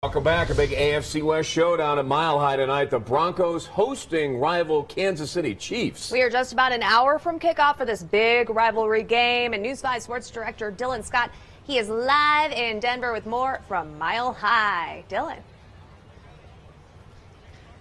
Welcome back. A big AFC West showdown at Mile High tonight. The Broncos hosting rival Kansas City Chiefs. We are just about an hour from kickoff for this big rivalry game. And News 5 Sports Director Dylan Scott, he is live in Denver with more from Mile High. Dylan.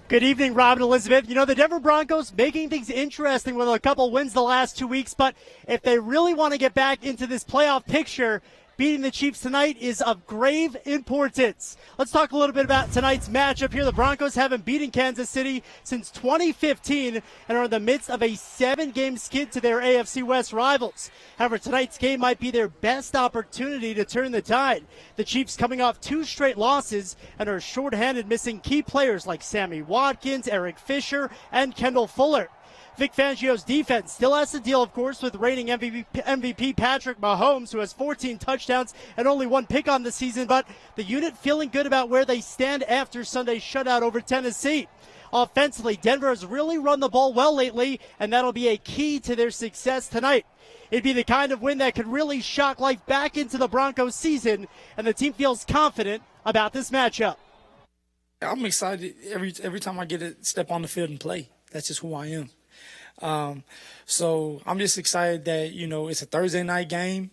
Good evening, Rob and Elizabeth. You know, the Denver Broncos making things interesting with a couple wins the last 2 weeks, but if they really want to get back into this playoff picture, beating the Chiefs tonight is of grave importance. Let's talk a little bit about tonight's matchup here. The Broncos haven't beaten Kansas City since 2015 and are in the midst of a 7-game skid to their AFC West rivals. However, tonight's game might be their best opportunity to turn the tide. The Chiefs coming off 2 straight losses and are shorthanded, missing key players like Sammy Watkins, Eric Fisher, and Kendall Fuller. Vic Fangio's defense still has to deal, of course, with reigning MVP Patrick Mahomes, who has 14 touchdowns and only 1 pick on the season, but the unit feeling good about where they stand after Sunday's shutout over Tennessee. Offensively, Denver has really run the ball well lately, and that'll be a key to their success tonight. It'd be the kind of win that could really shock life back into the Broncos season, and the team feels confident about this matchup. I'm excited every time I get to step on the field and play. That's just who I am. So I'm just excited that, it's a Thursday night game,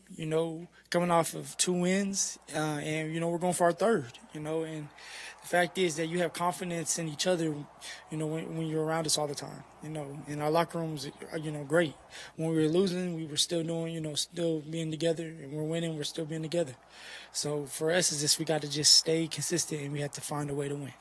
coming off of 2 wins, and, we're going for our third, and the fact is that you have confidence in each other, when you're around us all the time, and our locker rooms are, great. When we were losing, we were still doing, still being together, and we're winning, we're still being together. So for us, it's just, we got to just stay consistent, and we have to find a way to win.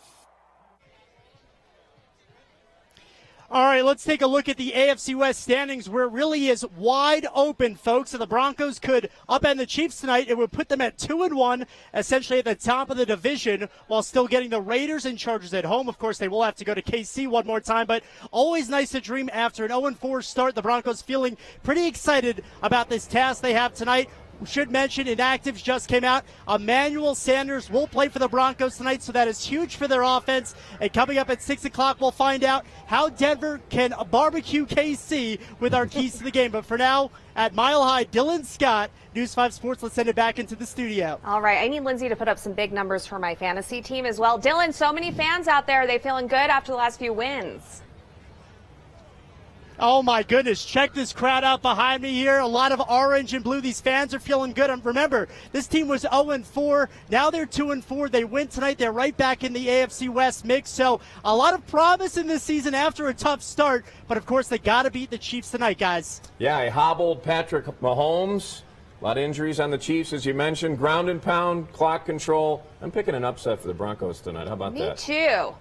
All right, let's take a look at the AFC West standings, where it really is wide open, folks. So the Broncos could upend the Chiefs tonight. It would put them at 2-1, essentially at the top of the division, while still getting the Raiders and Chargers at home. Of course, they will have to go to KC one more time, but always nice to dream after an 0-4 start. The Broncos feeling pretty excited about this task they have tonight. We should mention inactives just came out. Emmanuel Sanders will play for the Broncos tonight, so that is huge for their offense. And coming up at 6 o'clock, we'll find out how Denver can barbecue KC with our keys to the game. But for now, at Mile High, Dylan Scott, News 5 Sports. Let's send it back into the studio. All right, I need Lindsay to put up some big numbers for my fantasy team as well. Dylan, so many fans out there. Are they feeling good after the last few wins? Oh, my goodness. Check this crowd out behind me here. A lot of orange and blue. These fans are feeling good. And remember, this team was 0-4. Now they're 2-4. They win tonight. They're right back in the AFC West mix. So a lot of promise in this season after a tough start. But, of course, they got to beat the Chiefs tonight, guys. Yeah, a hobbled Patrick Mahomes. A lot of injuries on the Chiefs, as you mentioned. Ground and pound, clock control. I'm picking an upset for the Broncos tonight. How about that? Me too.